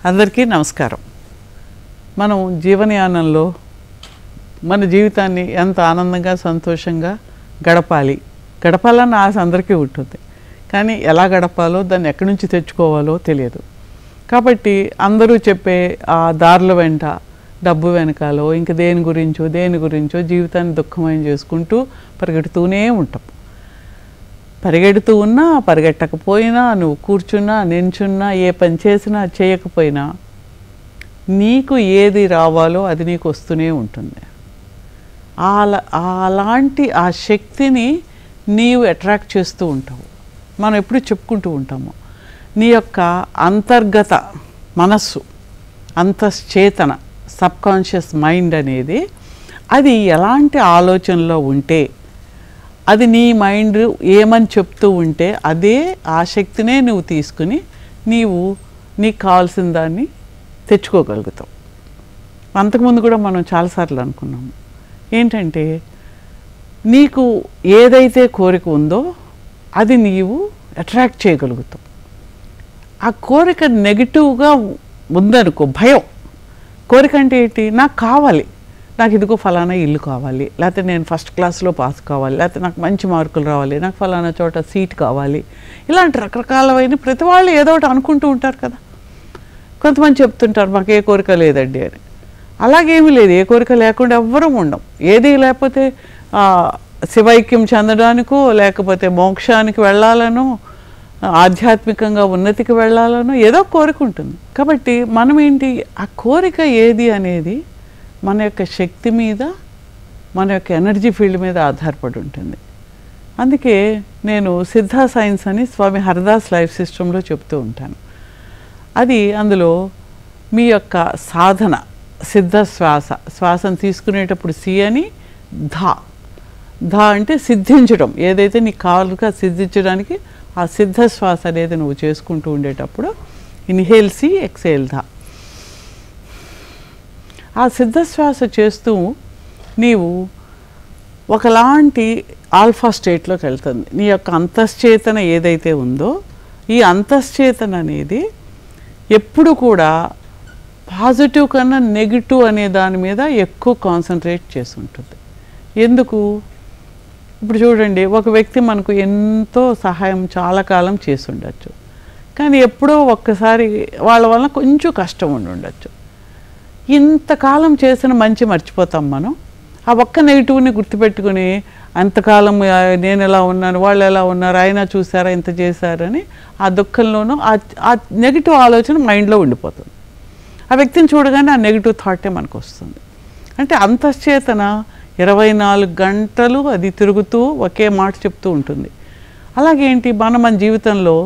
అందరికీ నమస్కారం. మనం జీవనయానంలో మన జీవితాన్ని ఎంత ఆనందంగా సంతోషంగా గడపాలన్న ఆశ అందరికీ ఉంటుంది. కానీ ఎలా గడపాలో దాన్ని ఎక్కడి నుంచి తెచ్చుకోవాలో తెలియదు. కాబట్టి అందరూ చెప్పే ఆ దారుల వెంట డబ్బు వెనకాలో ఇంకా దేని గురించో జీవితాన్ని దుఃఖమయం చేసుకుంటూ పరిగెడుతూనే ఉంటాం. పరిగెడుతూ ఉన్నా పరిగెట్టకపోయినా నువ్వు కూర్చున్నా నించున్నా ఏ పని చేసినా చేయకపోయినా నీకు ఏది రావాలో అది నీకు వస్తూనే ఉంటుంది. అలాంటి ఆ శక్తిని నీవు అట్రాక్ట్ చేస్తూ ఉంటావు. మనం ఎప్పుడు చెప్పుకుంటూ ఉంటాము నీ యొక్క అంతర్గత మనస్సు, అంతశ్చేతన సబ్కాన్షియస్ మైండ్ అనేది అది ఎలాంటి ఆలోచనలో ఉంటే అది నీ మైండ్ ఏమని చెప్తూ ఉంటే అదే ఆ శక్తినే నువ్వు తీసుకుని నీకు కావాల్సిన దాన్ని తెచ్చుకోగలుగుతావు. అంతకుముందు కూడా మనం చాలాసార్లు అనుకున్నాము ఏంటంటే నీకు ఏదైతే కోరిక ఉందో అది నీవు అట్రాక్ట్ చేయగలుగుతావు. ఆ కోరిక నెగిటివ్గా ఉందనుకో, భయం. కోరిక అంటే ఏంటి? నాకు కావాలి, నాకు ఇదిగో ఫలానా ఇల్లు కావాలి, లేకపోతే నేను ఫస్ట్ క్లాస్లో పాస్ కావాలి, లేకపోతే నాకు మంచి మార్కులు రావాలి, నాకు ఫలానా చోట సీట్ కావాలి. ఇలాంటి రకరకాలమైన ప్రతి వాళ్ళు ఏదో ఒకటి అనుకుంటూ ఉంటారు కదా. కొంతమంది చెప్తుంటారు మాకు ఏ కోరిక లేదండి అని. అలాగేమీ లేదు, ఏ కోరిక లేకుండా ఎవ్వరూ ఉండం. ఏది లేకపోతే శివైక్యం చెందడానికో లేకపోతే మోక్షానికి వెళ్ళాలనో ఆధ్యాత్మికంగా ఉన్నతికి వెళ్ళాలనో ఏదో కోరిక ఉంటుంది. కాబట్టి మనం ఏంటి, ఆ కోరిక ఏది అనేది మన యొక్క శక్తి మీద, మన యొక్క ఎనర్జీ ఫీల్డ్ మీద ఆధారపడి ఉంటుంది. అందుకే నేను సిద్ధ సైన్స్ అని స్వామి హరదాస్ లైఫ్ సిస్టంలో చెప్తూ ఉంటాను. అది అందులో మీ యొక్క సాధన సిద్ధ శ్వాసను తీసుకునేటప్పుడు సి అని ధ అంటే సిద్ధించడం, ఏదైతే నీకు కావాలుగా సిద్ధించడానికి ఆ సిద్ధ శ్వాస అనేది నువ్వు చేసుకుంటూ ఉండేటప్పుడు ఇన్హేల్ సి, ఎక్సేల్ ధ. ఆ సిద్ధశ్వాస చేస్తూ నీవు ఒకలాంటి ఆల్ఫా స్టేట్లోకి వెళ్తుంది. నీ యొక్క అంతశ్చేతన ఏదైతే ఉందో ఈ అంతశ్చేతన అనేది ఎప్పుడు కూడా పాజిటివ్ కన్నా నెగిటివ్ అనే దాని మీద ఎక్కువ కాన్సన్ట్రేట్ చేసి ఉంటుంది. ఎందుకు? ఇప్పుడు చూడండి, ఒక వ్యక్తి మనకు ఎంతో సహాయం చాలా కాలం చేసి ఉండొచ్చు, కానీ ఎప్పుడో ఒక్కసారి వాళ్ళ వల్ల కొంచెం కష్టం ఉండొచ్చు. ఇంతకాలం చేసిన మంచి మర్చిపోతాం మనం. ఆ ఒక్క నెగిటివ్ని గుర్తుపెట్టుకుని అంతకాలం నేను ఎలా ఉన్నాను, వాళ్ళు ఎలా ఉన్నారు, ఆయన చూసారా ఇంత చేశారని ఆ దుఃఖంలోనూ ఆ నెగిటివ్ ఆలోచన మైండ్లో ఉండిపోతుంది. ఆ వ్యక్తిని చూడగానే ఆ నెగిటివ్ థాటే మనకు వస్తుంది. అంటే అంతశ్చేతన 24 గంటలు అది తిరుగుతూ ఒకే మాట చెప్తూ ఉంటుంది. అలాగేంటి మన జీవితంలో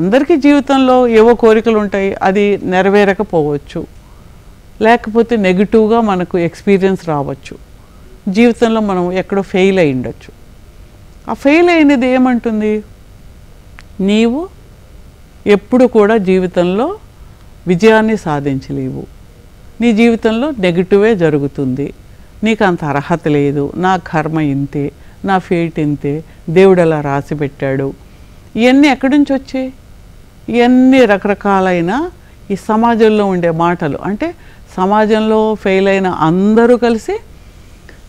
అందరికీ జీవితంలో ఏవో కోరికలు ఉంటాయి, అది నెరవేరకపోవచ్చు, లేకపోతే నెగిటివ్గా మనకు ఎక్స్పీరియన్స్ రావచ్చు. జీవితంలో మనం ఎక్కడో ఫెయిల్ అయి ఉండొచ్చు. ఆ ఫెయిల్ అయినది ఏమంటుంది? నీవు ఎప్పుడు కూడా జీవితంలో విజయాన్ని సాధించలేవు, నీ జీవితంలో నెగిటివే జరుగుతుంది, నీకు అంత అర్హత లేదు, నా కర్మ ఇంతే, నా ఫేట్ ఇంతే, దేవుడు అలా రాసి పెట్టాడు. ఇవన్నీ ఎక్కడి నుంచి వచ్చాయి? ఇవన్నీ రకరకాలైన ఈ సమాజంలో ఉండే మాటలు. అంటే సమాజంలో ఫెయిల్ అయిన అందరూ కలిసి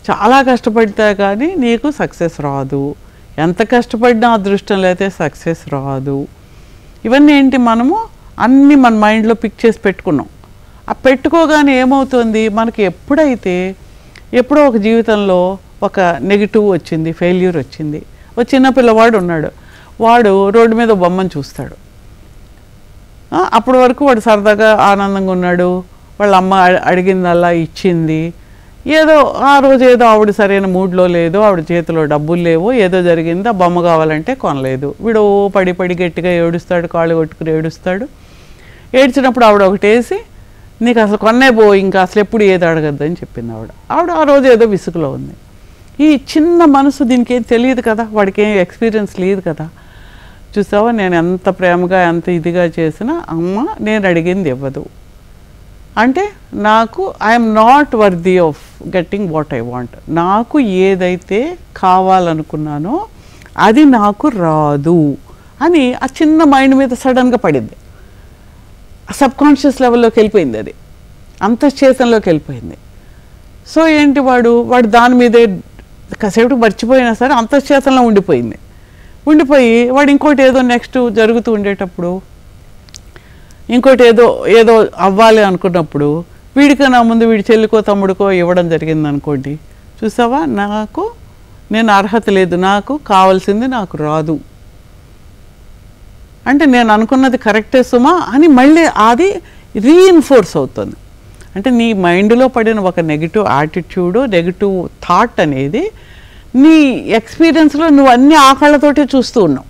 చాలా కష్టపడితే కానీ నీకు సక్సెస్ రాదు, ఎంత కష్టపడినా అదృష్టం లేతే సక్సెస్ రాదు. ఇవన్నీ ఏంటి, మనము అన్నీ మన మైండ్లో పిక్ చేసి పెట్టుకున్నాం. ఆ పెట్టుకోగానే ఏమవుతుంది, మనకి ఎప్పుడో ఒక జీవితంలో ఒక నెగిటివ్ వచ్చింది, ఫెయిల్యూర్ వచ్చింది. ఒక చిన్న పిల్లవాడు ఉన్నాడు, వాడు రోడ్డు మీద బొమ్మను చూస్తాడు. అప్పటి వరకు వాడు సరదాగా ఆనందంగా ఉన్నాడు, వాళ్ళ అమ్మ అడిగిందల్లా ఇచ్చింది. ఏదో ఆ రోజు ఏదో ఆవిడ సరైన మూడ్లో లేదు, ఆవిడ చేతిలో డబ్బులు లేవు, ఏదో జరిగింది, ఆ బొమ్మ కావాలంటే కొనలేదు. వీడు పడి గట్టిగా ఏడుస్తాడు, కాళ్ళు కొట్టుకుని ఏడుస్తాడు. ఏడ్చినప్పుడు ఆవిడ ఒకటేసి నీకు అసలు కొన్నే ఇంకా అసలు ఎప్పుడు ఏది అడగద్దని చెప్పింది ఆవిడ. ఆ రోజు ఏదో విసుగులో ఉంది. ఈ చిన్న మనసు దీనికి ఏం తెలియదు కదా, వాడికి ఏం ఎక్స్పీరియన్స్ లేదు కదా. చూసావా, నేను ఎంత ప్రేమగా ఎంత ఇదిగా చేసినా అమ్మ నేను అడిగింది ఇవ్వదు అంటే నాకు I'm not worthy of getting what I want. నాకు ఏదైతే కావాలనుకున్నానో అది నాకు రాదు అని ఆ చిన్న మైండ్ మీద సడన్గా పడింది. సబ్కాన్షియస్ లెవెల్లోకి వెళ్ళిపోయింది, అది అంతఃచేతనలోకి వెళ్ళిపోయింది. సో ఏంటి వాడు దాని మీదే కాసేపు మర్చిపోయినా సరే అంతఃచేతనలో ఉండిపోయి వాడు ఇంకోటి ఏదో నెక్స్ట్ జరుగుతూ ఉండేటప్పుడు ఇంకోటి ఏదో అవ్వాలి అనుకున్నప్పుడు వీడికన్నా ముందు వీడి చెల్లికో తమ్ముడికో ఇవ్వడం జరిగింది అనుకోండి, చూసావా నేను అర్హత లేదు, నాకు కావాల్సింది నాకు రాదు అంటే నేను అనుకున్నది కరెక్టే సుమా అని మళ్ళీ అది రీఇన్ఫోర్స్ అవుతుంది. అంటే నీ మైండ్లో పడిన ఒక నెగిటివ్ యాటిట్యూడ్, నెగిటివ్ థాట్ అనేది నీ ఎక్స్పీరియన్స్లో నువ్వు అన్ని ఆకళ్ళతోటే చూస్తూ ఉన్నావు.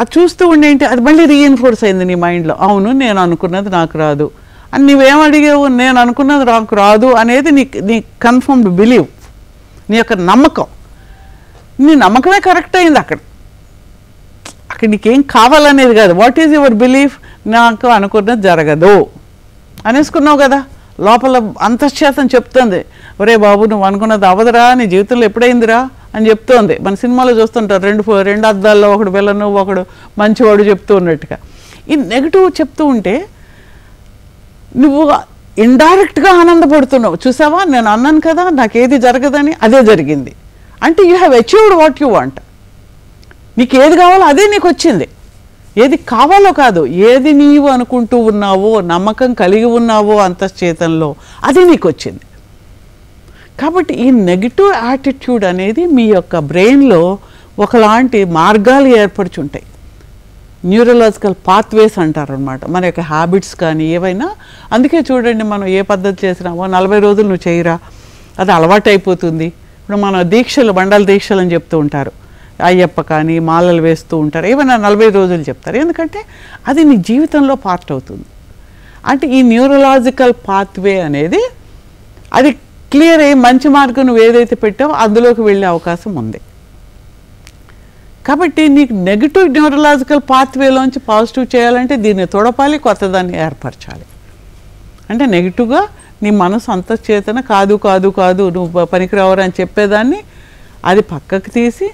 అది చూస్తూ ఉండేంటి అది మళ్ళీ రీఇన్ఫోర్స్ అయింది నీ మైండ్లో. అవును నేను అనుకున్నది నాకు రాదు అని నువ్వేం అడిగావు, నేను అనుకున్నది నాకు రాదు అనేది నీ కన్ఫర్మ్డ్ బిలీవ్, నీ యొక్క నమ్మకం. నీ నమ్మకమే కరెక్ట్ అయింది అక్కడ నీకేం కావాలనేది కాదు. What is your belief? నాకు అనుకున్నది జరగదు అనేసుకున్నావు కదా. లోపల అంతఃచేతం చెప్తుంది, ఒరే బాబు నువ్వు అనుకున్నది అవదురా, నీ జీవితంలో ఎప్పుడైందిరా అని చెప్తోంది. మన సినిమాలో చూస్తుంటారు, రెండు అద్దాల్లో ఒకడు విలను ఒకడు మంచివాడు చెప్తూ ఉన్నట్టుగా. ఈ నెగిటివ్ చెప్తూ ఉంటే నువ్వు ఇండైరెక్ట్గా ఆనందపడుతున్నావు. చూసావా నేను అన్నాను కదా నాకేది జరగదని, అదే జరిగింది. అంటే you have achieved what you want. నీకు ఏది కావాలో అదే నీకు వచ్చింది. ఏది కావాలో కాదు, ఏది నీవు అనుకుంటూ ఉన్నావో, నమ్మకం కలిగి ఉన్నావో అంతఃచేతనలో అది నీకు వచ్చింది. కాబట్టి ఈ నెగిటివ్ యాటిట్యూడ్ అనేది మీ యొక్క బ్రెయిన్లో ఒకలాంటి మార్గాలు ఏర్పడుచుంటాయి. న్యూరలాజికల్ పాత్వేస్ అంటారు అనమాట, మన యొక్క హ్యాబిట్స్ కానీ ఏవైనా. అందుకే చూడండి, మనం ఏ పద్ధతి చేసినామో 40 రోజులు నువ్వు చేయరా, అది అలవాటు అయిపోతుంది. ఇప్పుడు మన దీక్షలు, మండల దీక్షలు అని చెప్తూ ఉంటారు, అయ్యప్ప కానీ మాలలు వేస్తూ ఉంటారు, ఏమైనా 40 రోజులు చెప్తారు. ఎందుకంటే అది నీ జీవితంలో పార్ట్ అవుతుంది. అంటే ఈ న్యూరలాజికల్ పాత్వే అనేది అది క్లియర్ అయ్యి మంచి మార్గం నువ్వు ఏదైతే పెట్టావో అందులోకి వెళ్ళే అవకాశం ఉంది. కాబట్టి నీకు నెగిటివ్ న్యూరలాజికల్ పాత్వేలోంచి పాజిటివ్ చేయాలంటే దీన్ని తొడపాలి, కొత్తదాన్ని ఏర్పరచాలి. అంటే నెగిటివ్గా నీ మనసు అంతఃచేతన కాదు కాదు కాదు నువ్వు పనికిరావరు అని చెప్పేదాన్ని అది పక్కకు తీసి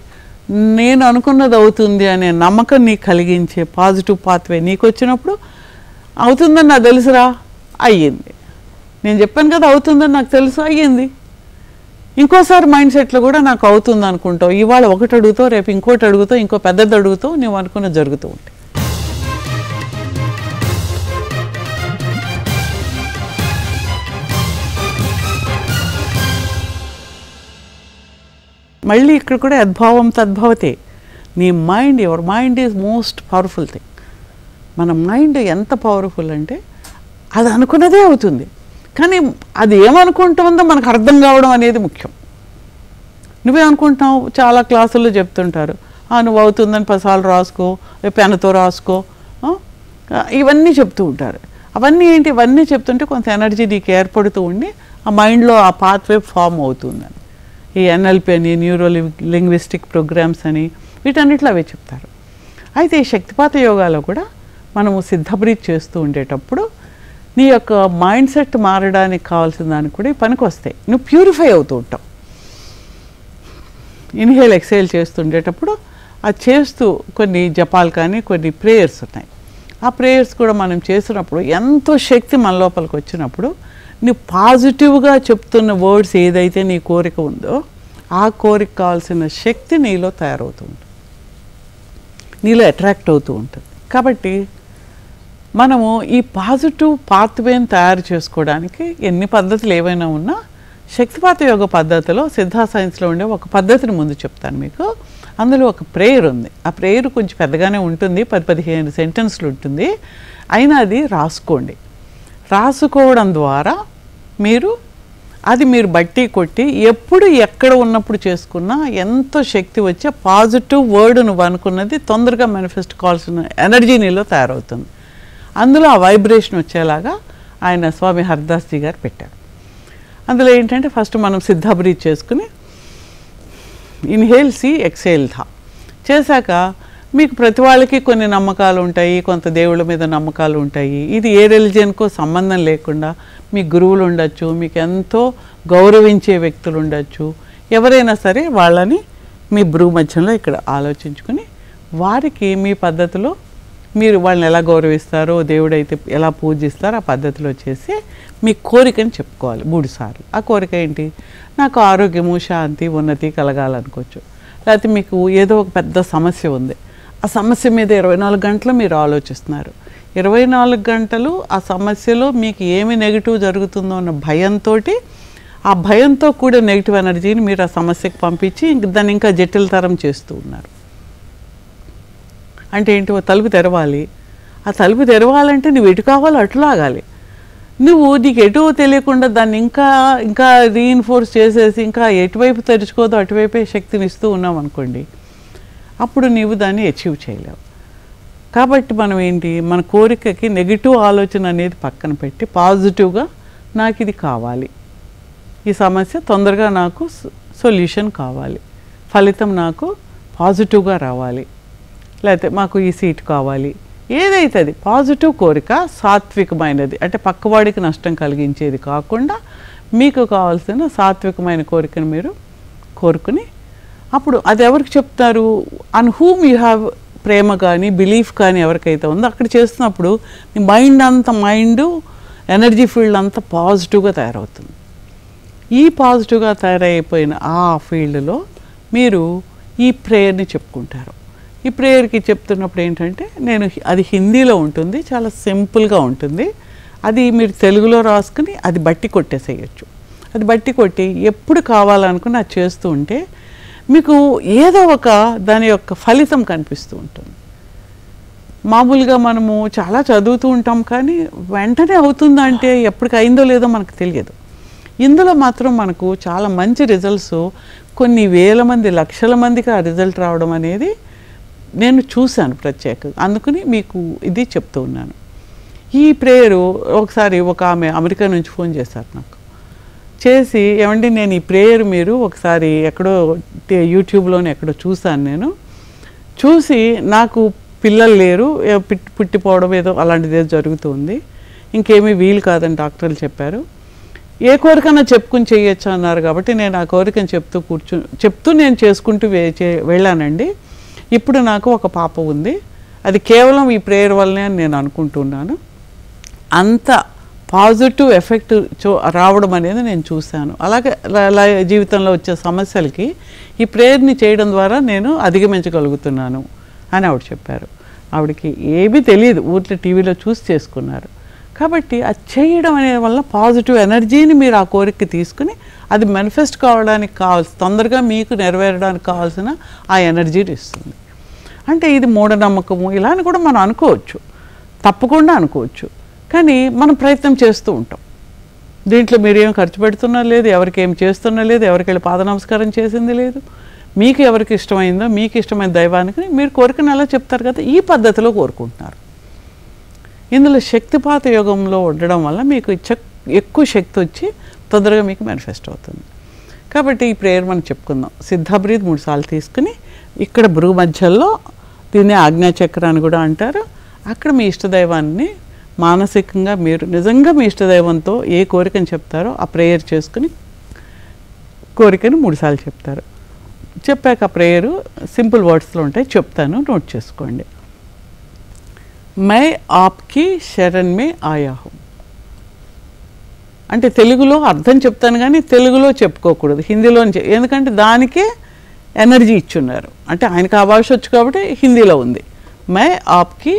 నేను అనుకున్నది అవుతుంది అనే నమ్మకం నీకు కలిగించే పాజిటివ్ పాత్వే నీకు వచ్చినప్పుడు అవుతుందని నాకు తెలుసురా, అయ్యింది. నేను చెప్పాను కదా అవుతుందని నాకు తెలుసు, అయ్యింది. ఇంకోసారి మైండ్ సెట్లో కూడా నాకు అవుతుంది అనుకుంటావు. ఇవాళ ఒకటి అడుగుతావు, రేపు ఇంకోటి అడుగుతావు, ఇంకో పెద్దది అడుగుతావు, నువ్వు అనుకున్నది జరుగుతూ ఉంటాయి. మళ్ళీ ఇక్కడ కూడా యద్భావం తద్భవతే. నీ mind, your mind is most powerful thing. మన మైండ్ ఎంత పవర్ఫుల్ అంటే అది అనుకున్నదే అవుతుంది. కానీ అది ఏమనుకుంటుందో మనకు అర్థం కావడం అనేది ముఖ్యం. నువ్వేమనుకుంటున్నావు, చాలా క్లాసుల్లో చెప్తుంటారు, నువ్వు అవుతుందని 10 సార్లు రాసుకో, పెన్నుతో రాసుకో, ఇవన్నీ చెప్తూ ఉంటారు. అవన్నీ ఏంటి, ఇవన్నీ చెప్తుంటే కొంత ఎనర్జీ నీకు ఏర్పడుతూ ఉండి ఆ మైండ్లో ఆ పాత్వే ఫామ్ అవుతుందని. ఈ ఎన్ఎల్పి అని, న్యూరో లింగ్విస్టిక్ ప్రోగ్రామ్స్ అని, వీటన్నిటిలో అవే చెప్తారు. అయితే ఈ శక్తిపాత యోగాలో కూడా మనము సిద్ధబ్రీత్ చేస్తూ ఉండేటప్పుడు నీ యొక్క మైండ్ సెట్ మారడానికి కావాల్సిన దానికి కూడా పనికి వస్తాయి. నువ్వు ప్యూరిఫై అవుతూ ఉంటావు. ఇన్హేల్ ఎక్సేల్ చేస్తుండేటప్పుడు అది చేస్తూ కొన్ని జపాలు కానీ కొన్ని ప్రేయర్స్ ఉన్నాయి. ఆ ప్రేయర్స్ కూడా మనం చేసినప్పుడు ఎంతో శక్తి మన లోపలికి వచ్చినప్పుడు నువ్వు పాజిటివ్గా చెప్తున్న వర్డ్స్ ఏదైతే నీ కోరిక ఉందో ఆ కోరిక కావాల్సిన శక్తి నీలో తయారవుతూ ఉంటుంది, నీలో అట్రాక్ట్ అవుతూ ఉంటుంది. కాబట్టి మనము ఈ పాజిటివ్ పాత్వేని తయారు చేసుకోవడానికి ఎన్ని పద్ధతులు ఏవైనా ఉన్నా శక్తిపాత యోగ పద్ధతిలో సిద్ధా సైన్స్లో ఉండే ఒక పద్ధతిని ముందు చెప్తాను మీకు. అందులో ఒక ప్రేయర్ ఉంది. ఆ ప్రేయర్ కొంచెం పెద్దగానే ఉంటుంది, 10-15 సెంటెన్స్లు ఉంటుంది. అయినా అది రాసుకోండి. రాసుకోవడం ద్వారా మీరు బట్టి కొట్టి ఎప్పుడు ఎక్కడ ఉన్నప్పుడు చేసుకున్నా ఎంతో శక్తి వచ్చే పాజిటివ్ వర్డ్ నువ్వు అనుకున్నది తొందరగా మేనిఫెస్ట్ కావాల్సిన ఎనర్జీ నీలో తయారవుతుంది. అందులో ఆ వైబ్రేషన్ వచ్చేలాగా ఆయన స్వామి హరిదాస్జీ గారు పెట్టారు. అందులో ఏంటంటే ఫస్ట్ మనం సిద్ధబ్రీత్ చేసుకుని ఇన్హేల్ సి ఎక్సేల్ ధా చేశాక మీకు ప్రతి వాళ్ళకి కొన్ని నమ్మకాలు ఉంటాయి, కొంత దేవుళ్ళ మీద నమ్మకాలు ఉంటాయి. ఇది ఏ రిలిజియన్కో సంబంధం లేకుండా మీ గురువులు ఉండొచ్చు, మీకు ఎంతో గౌరవించే వ్యక్తులు ఉండొచ్చు. ఎవరైనా సరే వాళ్ళని మీ భ్రూ మధ్యంలో ఇక్కడ ఆలోచించుకుని వారికి మీ పద్ధతిలో మీరు వాళ్ళని ఎలా గౌరవిస్తారో, దేవుడైతే ఎలా పూజిస్తారో ఆ పద్ధతిలో చేసి మీ కోరికని చెప్పుకోవాలి 3 సార్లు. ఆ కోరిక ఏంటి? నాకు ఆరోగ్యము, శాంతి, ఉన్నతి కలగాలనుకోవచ్చు. లేకపోతే మీకు ఏదో ఒక పెద్ద సమస్య ఉంది, ఆ సమస్య మీద 24 గంటలు మీరు ఆలోచిస్తున్నారు. 24 గంటలు ఆ సమస్యలో మీకు ఏమి నెగిటివ్ జరుగుతుందో అన్న భయంతో, ఆ భయంతో కూడా నెగిటివ్ ఎనర్జీని మీరు ఆ సమస్యకు పంపించి దాన్ని ఇంకా జటిలతరం చేస్తూ ఉన్నారు. అంటే ఏంటి? ఓ తలుపు తెరవాలి. ఆ తలుపు తెరవాలంటే నువ్వు ఎటు కావాలో అటు లాగాలి. నువ్వు నీకు ఎటు తెలియకుండా దాన్ని ఇంకా ఇంకా రీఇన్ఫోర్స్ చేసేసి ఇంకా ఎటువైపు తెరుచుకోదో అటువైపే శక్తిని ఇస్తూ ఉన్నాం అనుకోండి, అప్పుడు నీవు దాన్ని అచీవ్ చేయలేవు. కాబట్టి మనం ఏంటి, మన కోరికకి నెగిటివ్ ఆలోచన అనేది పక్కన పెట్టి పాజిటివ్గా నాకు ఇది కావాలి, ఈ సమస్య తొందరగా నాకు సొల్యూషన్ కావాలి, ఫలితం నాకు పాజిటివ్గా రావాలి, లేకపోతే మాకు ఈ సీట్ కావాలి, ఏదైతే అది పాజిటివ్ కోరిక, సాత్వికమైనది, అంటే పక్కవాడికి నష్టం కలిగించేది కాకుండా మీకు కావాల్సిన సాత్వికమైన కోరికను మీరు కోరుకుని, అప్పుడు అది ఎవరికి చెప్తారు? అన్ హూమ్ యూ హ్యావ్ ప్రేమ కానీ బిలీఫ్ కానీ ఎవరికైతే ఉందో అక్కడ చేస్తున్నప్పుడు మీ మైండ్ ఎనర్జీ ఫీల్డ్ అంతా పాజిటివ్గా తయారవుతుంది. ఈ పాజిటివ్గా తయారైపోయిన ఆ ఫీల్డ్లో మీరు ఈ ప్రేయర్ని చెప్పుకుంటారు. ఈ ప్రేయర్కి చెప్తున్నప్పుడు ఏంటంటే, అది హిందీలో ఉంటుంది, చాలా సింపుల్గా ఉంటుంది. అది మీరు తెలుగులో రాసుకుని అది బట్టి కొట్టేసేయచ్చు. అది బట్టి కొట్టి ఎప్పుడు కావాలనుకుని అది చేస్తూ ఉంటే మీకు ఏదో ఒక దాని యొక్క ఫలితం కనిపిస్తూ ఉంటుంది. మామూలుగా మనము చాలా చదువుతూ ఉంటాం కానీ వెంటనే అవుతుందంటే ఎప్పటికి అయిందో లేదో మనకు తెలియదు. ఇందులో మాత్రం మనకు చాలా మంచి రిజల్ట్స్, కొన్ని వేల మంది, లక్షల మందికి ఆ రిజల్ట్ రావడం అనేది నేను చూశాను ప్రత్యేకంగా. అందుకని మీకు ఇది చెప్తూ ఉన్నాను. ఈ ప్రేయరు ఒకసారి ఒక ఆమె అమెరికా నుంచి ఫోన్ చేశారు నాకు. చేసి, ఏమండి నేను ఈ ప్రేయర్ మీరు ఒకసారి ఎక్కడో యూట్యూబ్లోనే ఎక్కడో చూశాను, నేను చూసి నాకు పిల్లలు లేరు, పుట్టిపోవడం ఏదో అలాంటిది ఏదో జరుగుతుంది, ఇంకేమీ వీలు కాదని డాక్టర్లు చెప్పారు, ఏ కోరికన్నా చెప్పుకుని చేయొచ్చు అన్నారు. కాబట్టి నేను ఆ కోరికను చెప్తూ నేను చేసుకుంటూ వెళ్ళానండి. ఇప్పుడు నాకు ఒక పాప ఉంది, అది కేవలం ఈ ప్రేయర్ వల్లనే అని నేను అనుకుంటున్నాను. అంత పాజిటివ్ ఎఫెక్ట్ రావడం అనేది నేను చూశాను. అలాగే జీవితంలో వచ్చే సమస్యలకి ఈ ప్రేయర్ని చేయడం ద్వారా నేను అధిగమించగలుగుతున్నాను అని ఆవిడ చెప్పారు. ఆవిడకి ఏమీ తెలియదు, ఊర్లో టీవీలో చూసి చేసుకున్నారు. కాబట్టి అది చేయడం అనే వల్ల పాజిటివ్ ఎనర్జీని మీరు ఆ కోరికకి తీసుకుని అది మేనిఫెస్ట్ కావడానికి తొందరగా మీకు నెరవేరడానికి కావాల్సిన ఆ ఎనర్జీని ఇస్తుంది. అంటే ఇది మూఢనమ్మకము ఇలా అని కూడా మనం అనుకోవచ్చు, తప్పకుండా అనుకోవచ్చు. కానీ మనం ప్రయత్నం చేస్తూ ఉంటాం. దీంట్లో మీరేం ఖర్చు పెడుతున్నా లేదు, ఎవరికి ఏం చేస్తున్నా లేదు, ఎవరికి వెళ్ళి పాద నమస్కారం చేసింది లేదు. మీకు ఎవరికి ఇష్టమైందో, మీకు ఇష్టమైన దైవానికి మీరు కోరికను ఎలా చెప్తారు కదా, ఈ పద్ధతిలో కోరుకుంటున్నారు. ఇందులో శక్తిపాత యోగంలో ఉండడం వల్ల మీకు ఎక్కువ శక్తి వచ్చి తొందరగా మీకు మేనిఫెస్ట్ అవుతుంది. కాబట్టి ఈ ప్రేయర్ మనం చెప్పుకుందాం. సిద్ధ బ్రీత్ 3 సార్లు తీసుకుని ఇక్కడ భృగు మధ్యలో, దీన్ని ఆజ్ఞాచక్ర అని కూడా అంటారు, అక్కడ మీ ఇష్టదైవాన్ని మానసికంగా మీరు నిజంగా మీ ఇష్టదైవంతో ఏ కోరికను చెప్తారో ఆ ప్రేయర్ చేసుకుని కోరికను 3 సార్లు చెప్తారు. చెప్పాక ఆ ప్రేయరు సింపుల్ వర్డ్స్లో ఉంటాయి, చెప్తాను, నోట్ చేసుకోండి. మై ఆప్కి శరణ్ మే ఆయా హూ. అంటే తెలుగులో అర్థం చెప్తాను కానీ తెలుగులో చెప్పుకోకూడదు, హిందీలో. ఎందుకంటే దానికే ఎనర్జీ ఇచ్చున్నారు, అంటే ఆయనకు ఆ భాష వచ్చు కాబట్టి హిందీలో ఉంది. మై ఆప్కి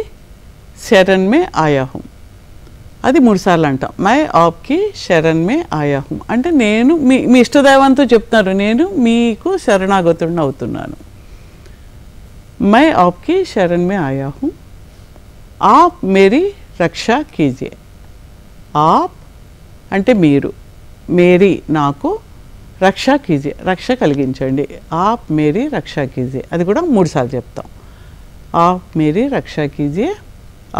శరణ్ మే ఆయా హూ, అది 3 సార్లు అంటాం. మై ఆప్కి శరణ్ మే ఆయా హూ అంటే నేను మీ ఇష్టదైవంతో చెప్తున్నారు, నేను మీకు శరణాగతుడిని అవుతున్నాను. మై ఆప్కి శరణ్ మే ఆయా హూ, ఆప్ మేరీ రక్షా కీజియే. ఆప్ అంటే మీరు, మేరీ నాకు, రక్షా కీజియే రక్ష కలిగించండి. ఆప్ మేరీ రక్షా కీజియే, అది కూడా 3 సార్లు చెప్తాం. ఆప్ మేరీ రక్షా కీజియే,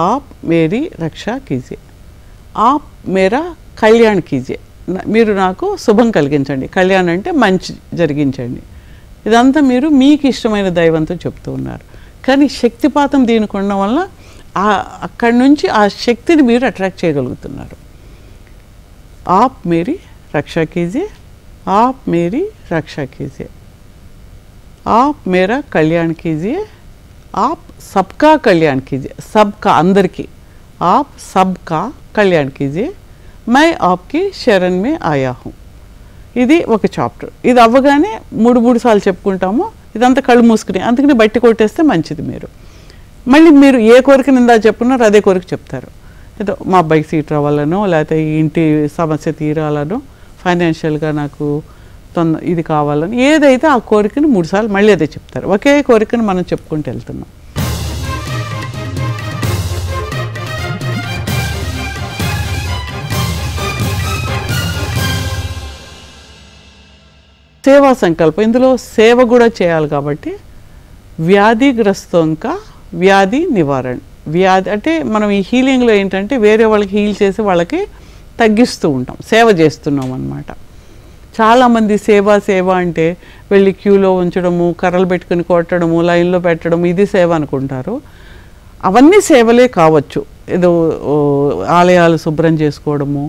ఆప్ మేరీ రక్షా కీజియే, ఆప్ మేరా కళ్యాణ్ కీజియే, మీరు నాకు శుభం కలిగించండి. కళ్యాణ్ అంటే మంచి జరిగించండి. ఇదంతా మీరు మీకు ఇష్టమైన దైవంతో చెప్తూ ఉన్నారు. కానీ శక్తిపాతం దీనికి ఉండడం వల్ల అక్కడి నుంచి ఆ శక్తిని మీరు అట్రాక్ట్ చేయగలుగుతున్నారు. ఆప్ మేరీ రక్షా కీజియే, ఆప్ మేరీ రక్షా కీజియే, ఆప్ మేరా కళ్యాణ్ కీజియే, आप सबका कल्याण कीजिए, सबका అందరికీ, आप सबका कल्याण कीजिए, मैं आपकी शरण में आया हूँ. ఇది ఒక చాప్టర్. ఇది అవ్వగానే మూడు సార్లు చెప్పుకుంటాము. ఇదంతా కళ్ళు మూసుకుని, అందుకని బట్టి కొట్టేస్తే మంచిది. మళ్ళీ మీరు ఏ కోరిక నిందా చెప్పుకున్నారో అదే కోరిక చెప్తారు. ఏదో మా అబ్బాయికి సీట్ రావాలనో, లేకపోతే ఈ ఇంటి సమస్య తీరాలనో, ఫైనాన్షియల్గా నాకు ఇది కావాలని, ఏదైతే ఆ కోరికను 3 సార్లు మళ్ళీ అదే చెప్తారు. ఒకే కోరికను మనం చెప్పుకుంటూ వెళ్తున్నాం. సేవా సంకల్పం, ఇందులో సేవ కూడా చేయాలి కాబట్టి వ్యాధిగ్రస్తంక వ్యాధి నివారణ. వ్యాధి అంటే మనం ఈ హీలింగ్లో ఏంటంటే వేరే వాళ్ళకి హీల్ చేసి వాళ్ళకి తగ్గిస్తూ ఉంటాం, సేవ చేస్తున్నాం అన్నమాట. చాలామంది సేవ అంటే వెళ్ళి క్యూలో ఉంచడము, కర్రలు పెట్టుకుని కొట్టడము, లైన్లో పెట్టడము, ఇది సేవ అనుకుంటారు. అవన్నీ సేవలే కావచ్చు. ఏదో ఆలయాలు శుభ్రం చేసుకోవడము,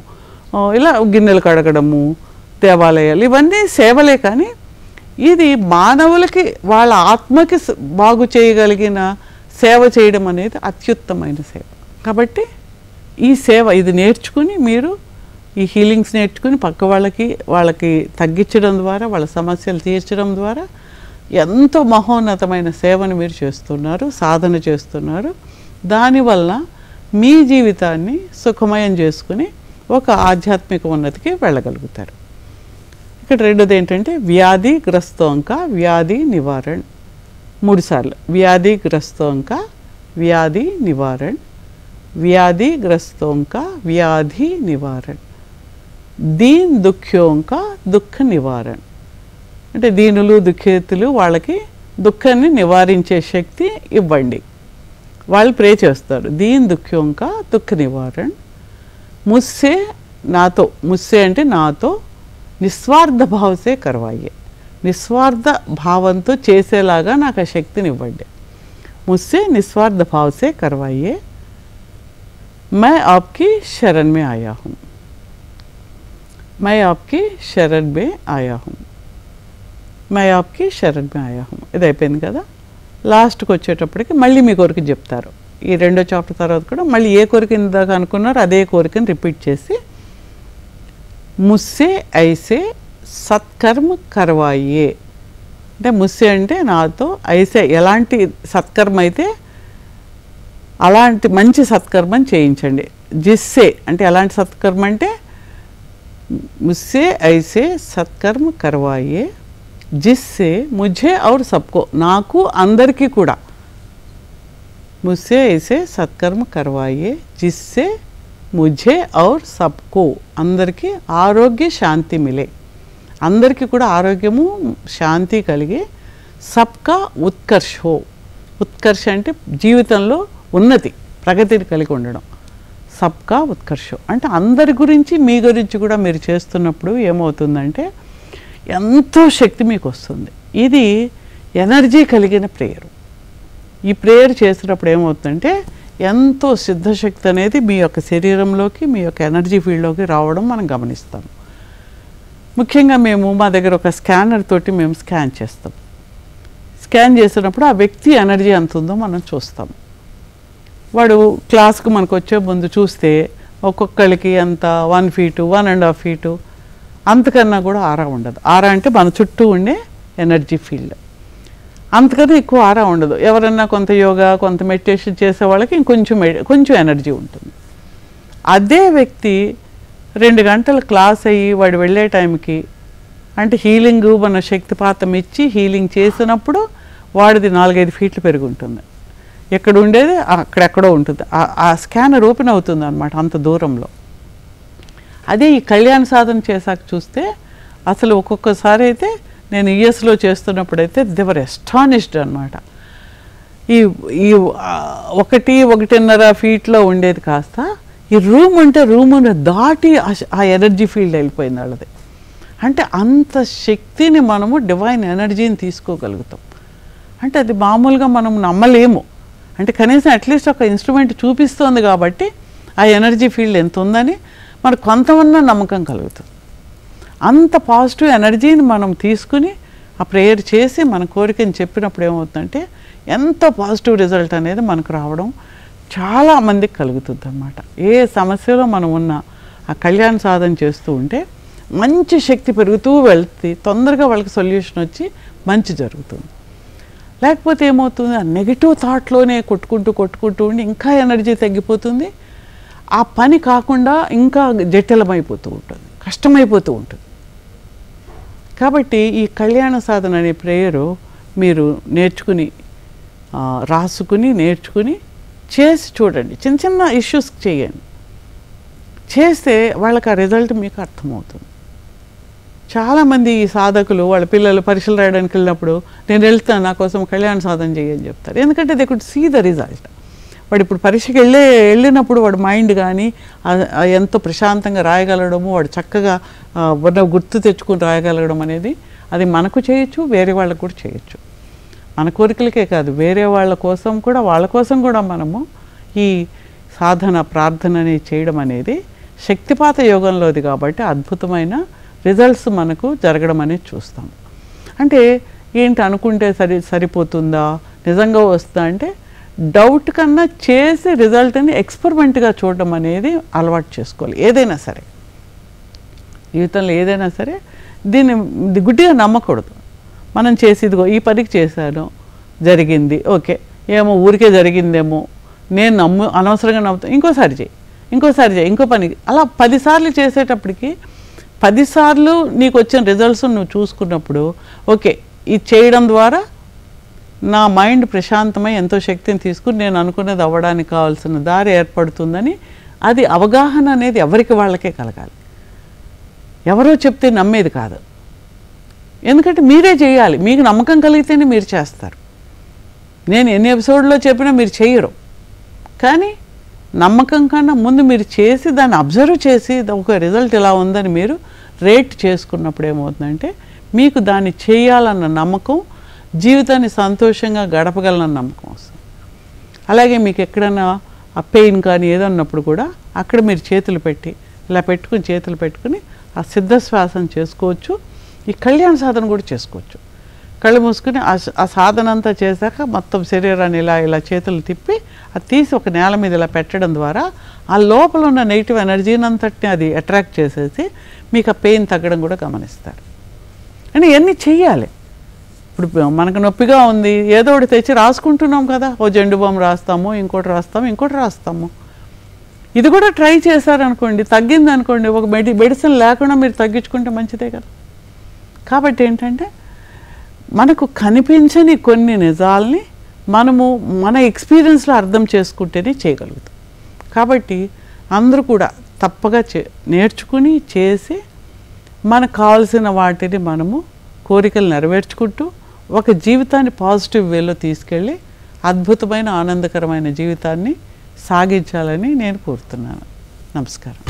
ఇలా గిన్నెలు కడగడము, దేవాలయాలు, ఇవన్నీ సేవలే. కానీ ఇది మానవులకి వాళ్ళ ఆత్మకి బాగు చేయగలిగిన సేవ చేయడం అనేది అత్యుత్తమైన సేవ. కాబట్టి ఈ సేవ ఇది నేర్చుకుని మీరు ఈ హీలింగ్స్ నేర్చుకుని పక్క వాళ్ళకి తగ్గించడం ద్వారా, వాళ్ళ సమస్యలు తీర్చడం ద్వారా ఎంతో మహోన్నతమైన సేవను మీరు చేస్తున్నారు, సాధన చేస్తున్నారు. దానివల్ల మీ జీవితాన్ని సుఖమయం చేసుకుని ఒక ఆధ్యాత్మిక ఉన్నతికి వెళ్ళగలుగుతారు. ఇక్కడ రెండోది ఏంటంటే వ్యాధిగ్రస్తంక వ్యాధి నివారణ. 3 సార్లు వ్యాధిగ్రస్తంక వ్యాధి నివారణ, వ్యాధిగ్రస్తంక వ్యాధి నివారణ, దీన్ దుఃఖ్యోంక దుఃఖ నివారణ. అంటే దీనులు దుఃఖితులు వాళ్ళకి దుఃఖాన్ని నివారించే శక్తి ఇవ్వండి. వాళ్ళు ప్రే చేస్తారు. దీన్ దుఃఖ్యోంక దుఃఖ నివారణ, ముస్సే నాతో, ముస్సే అంటే నాతో, నిస్వార్థ భావసే కర్వాయే, నిస్వార్థ భావంతో చేసేలాగా నాకు ఆ శక్తిని ఇవ్వండి. ముస్సే నిస్వార్థ భావసే కర్వాయే, मैं आपकी शरण में आया हूँ, मैं आपकी शरण में आया हूँ, मैं आपकी शरण में आया हूँ. ఇది అయిపోయింది కదా. లాస్ట్కి వచ్చేటప్పటికి మళ్ళీ మీ కోరిక చెప్తారు. ఈ 2వ చాప్టర్ తర్వాత కూడా మళ్ళీ ఏ కోరిక ఇందాక అనుకున్నారో అదే కోరికను రిపీట్ చేసి ముస్సే ఐసే సత్కర్మ కర్వాయే. అంటే ముస్సే అంటే నాతో, ఐసే ఎలాంటి సత్కర్మ అయితే అలాంటి మంచి సత్కర్మని చేయించండి. జిస్సే అంటే ఎలాంటి సత్కర్మ అంటే ముస్సే ఐసే సత్కర్మ కర్వాయే, జిస్సే ముఝే ఔర్ సబ్కో, నాకు అందరికీ కూడా, ముస్సే ఐసే సత్కర్మ కర్వాయే జిస్సే ముఝే ఔర్ సబ్కో, అందరికీ ఆరోగ్య శాంతి మిలే, అందరికీ కూడా ఆరోగ్యము శాంతి కలిగి, సబ్కా ఉత్కర్ష్ హో, ఉత్కర్ష అంటే జీవితంలో ఉన్నతి ప్రగతిని కలిగి ఉండడం, సబ్కా ఉత్కర్ష అంటే అందరి గురించి మీ గురించి కూడా మీరు చేస్తున్నప్పుడు ఏమవుతుందంటే ఎంతో శక్తి మీకు వస్తుంది. ఇది ఎనర్జీ కలిగిన ప్రేయర్. ఈ ప్రేయర్ చేసినప్పుడు ఏమవుతుందంటే ఎంతో సిద్ధశక్తి అనేది మీ యొక్క శరీరంలోకి, మీ యొక్క ఎనర్జీ ఫీల్డ్లోకి రావడం మనం గమనిస్తాం. ముఖ్యంగా మా దగ్గర ఒక స్కానర్ తోటి మేము స్కాన్ చేస్తాం. స్కాన్ చేసినప్పుడు ఆ వ్యక్తి ఎనర్జీ ఎంత ఉందో మనం చూస్తాం. వాడు క్లాస్కి మనకు వచ్చే ముందు చూస్తే ఒక్కొక్కరికి ఎంత 1 ఫీటు 1.5 ఫీటు అంతకన్నా కూడా ఆరా ఉండదు. ఆరా అంటే మన చుట్టూ ఉండే ఎనర్జీ ఫీల్డ్, అంతకన్నా ఎక్కువ ఆరా ఉండదు. ఎవరన్నా కొంత యోగా కొంత మెడిటేషన్ చేసే వాళ్ళకి కొంచెం ఎనర్జీ ఉంటుంది. అదే వ్యక్తి 2 గంటల క్లాస్ అయ్యి వాడు వెళ్ళే టైంకి, అంటే హీలింగ్ మన శక్తిపాతం ఇచ్చి హీలింగ్ చేసినప్పుడు వాడిది 4-5 ఫీట్లు పెరిగి ఉంటుంది. ఎక్కడ ఉండేది అక్కడెక్కడో ఉంటుంది. ఆ స్కానర్ ఓపెన్ అవుతుంది అన్నమాట అంత దూరంలో. అదే ఈ కళ్యాణ సాధన చేశాక చూస్తే అసలు ఒక్కొక్కసారి అయితే నేను యుఎస్లో చేస్తున్నప్పుడైతే దేవర్ ఎస్టానిష్డ్ అనమాట. ఈ 1-1.5 ఫీట్లో ఉండేది కాస్త ఈ రూమ్ ఉంటే రూమును దాటి ఆ ఎనర్జీ ఫీల్డ్ వెళ్ళిపోయింది వాళ్ళది. అంటే అంత శక్తిని మనము డివైన్ ఎనర్జీని తీసుకోగలుగుతాం. అంటే అది మామూలుగా మనం నమ్మలేము. అంటే కనీసం అట్లీస్ట్ ఒక ఇన్స్ట్రుమెంట్ చూపిస్తోంది కాబట్టి ఆ ఎనర్జీ ఫీల్డ్ ఎంత ఉందని మనకు కొంతమన్నా నమ్మకం కలుగుతుంది. అంత పాజిటివ్ ఎనర్జీని మనం తీసుకుని ఆ ప్రేయర్ చేసి మన కోరికని చెప్పినప్పుడు ఏమవుతుందంటే ఎంతో పాజిటివ్ రిజల్ట్ అనేది మనకు రావడం చాలా మందికి కలుగుతుంది అన్నమాట. ఏ సమస్యలో మనం ఉన్నా ఆ కళ్యాణ సాధన చేస్తూ ఉంటే మంచి శక్తి పెరుగుతూ వెళ్తే తొందరగా వాళ్ళకి సొల్యూషన్ వచ్చి మంచి జరుగుతుంది. లేకపోతే ఏమవుతుంది, ఆ నెగిటివ్ థాట్లోనే కొట్టుకుంటూ ఉండి ఇంకా ఎనర్జీ తగ్గిపోతుంది. ఆ పని కాకుండా ఇంకా జటిలమైపోతూ ఉంటుంది, కష్టమైపోతూ ఉంటుంది. కాబట్టి ఈ కళ్యాణ సాధన అనే ప్రేయరు మీరు నేర్చుకుని రాసుకుని నేర్చుకుని చేసి చూడండి. చిన్న చిన్న ఇష్యూస్ చేయండి. చేస్తే వాళ్ళకి ఆ రిజల్ట్ మీకు అర్థమవుతుంది. చాలామంది ఈ సాధకులు వాళ్ళ పిల్లలు పరీక్షలు రాయడానికి వెళ్ళినప్పుడు నేను వెళ్తాను, నా కోసం కళ్యాణ సాధన చేయని చెప్తారు. ఎందుకంటే they could see the result. వాడు ఇప్పుడు పరీక్షకి వెళ్ళినప్పుడు వాడు మైండ్ కానీ ఎంతో ప్రశాంతంగా రాయగలగడము, వాడు చక్కగా గుర్తు తెచ్చుకుని రాయగలగడం అనేది అది మనకు చేయొచ్చు, వేరే వాళ్ళకు కూడా చేయొచ్చు. మన కోరికలకే కాదు, వేరే వాళ్ళ కోసం కూడా, వాళ్ళ కోసం కూడా మనము ఈ సాధన ప్రార్థన అనేది చేయడం అనేది శక్తిపాత యోగంలోది కాబట్టి అద్భుతమైన రిజల్ట్స్ మనకు జరగడం అనేది చూస్తాం. అంటే ఏంటి అనుకుంటే సరిపోతుందా, నిజంగా వస్తుందా అంటే డౌట్ కన్నా చేసి రిజల్ట్ని ఎక్స్పెరిమెంట్గా చూడడం అనేది అలవాటు చేసుకోవాలి. ఏదైనా సరే జీవితంలో ఏదైనా సరే దీన్ని గుడ్డిగా నమ్మకూడదు. మనం చేసేదిగో ఈ పనికి చేశాను, జరిగింది, ఓకే, ఏమో ఊరికే జరిగిందేమో, నేను అనవసరంగా నమ్ముతాను, ఇంకోసారి చేయి, ఇంకో పని, అలా 10 సార్లు చేసేటప్పటికి 10 సార్లు నీకు వచ్చిన రిజల్ట్స్ నువ్వు చూసుకున్నప్పుడు ఓకే, ఇది చేయడం ద్వారా నా మైండ్ ప్రశాంతమై ఎంతో శక్తిని తీసుకుని నేను అనుకున్నది అవ్వడానికి కావాల్సిన దారి ఏర్పడుతుందని అది అవగాహన అనేది ఎవరికి వాళ్ళకే కలగాలి. ఎవరో చెప్తే నమ్మేది కాదు. ఎందుకంటే మీరే చేయాలి. మీకు నమ్మకం కలిగితేనే మీరు చేస్తారు. నేను ఎన్ని ఎపిసోడ్లో చెప్పినా మీరు చేయరు. కానీ నమ్మకం కన్నా ముందు మీరు చేసి దాన్ని అబ్జర్వ్ చేసి ఒక రిజల్ట్ ఇలా ఉందని మీరు రేట్ చేసుకున్నప్పుడు ఏమవుతుందంటే మీకు దాన్ని చేయాలన్న నమ్మకం, జీవితాన్ని సంతోషంగా గడపగలన నమ్మకం వస్తుంది. అలాగే మీకు ఎక్కడన్నా ఆ పెయిన్ కానీ ఏదన్నప్పుడు కూడా అక్కడ మీరు చేతులు పెట్టి ఇలా పెట్టుకుని ఆ సిద్ధశ్వాసం చేసుకోవచ్చు. ఈ కళ్యాణ సాధన కూడా చేసుకోవచ్చు. కళ్ళు మూసుకుని ఆ సాధన అంతా చేశాక మొత్తం శరీరాన్ని ఇలా చేతులు తిప్పి అది తీసి ఒక నేల మీద ఇలా పెట్టడం ద్వారా ఆ లోపల ఉన్న నెగిటివ్ ఎనర్జీని అంతటిని అది అట్రాక్ట్ చేసేసి మీకు ఆ పెయిన్ తగ్గడం కూడా గమనిస్తారు. అని ఇవన్నీ చెయ్యాలి. ఇప్పుడు మనకు నొప్పిగా ఉంది, ఏదో ఒకటి తెచ్చి రాసుకుంటున్నాం కదా, ఓ జెండు బామ్ రాస్తాము, ఇంకోటి రాస్తాము. ఇది కూడా ట్రై చేశారనుకోండి, తగ్గింది అనుకోండి, ఒక మెడిసిన్ లేకుండా మీరు తగ్గించుకుంటే మంచిదే కదా. కాబట్టి ఏంటంటే మనకు కనిపించని కొన్ని నిజాల్ని మనము మన ఎక్స్పీరియన్స్లో అర్థం చేసుకుంటేనే చేయగలుగుతాం. కాబట్టి అందరూ కూడా తప్పగా నేర్చుకుని చేసి మనకు కావాల్సిన వాటిని మనము కోరికలు నెరవేర్చుకుంటూ ఒక జీవితాన్ని పాజిటివ్ వేలో తీసుకెళ్ళి అద్భుతమైన ఆనందకరమైన జీవితాన్ని సాగించాలని నేను కోరుతున్నాను. నమస్కారం.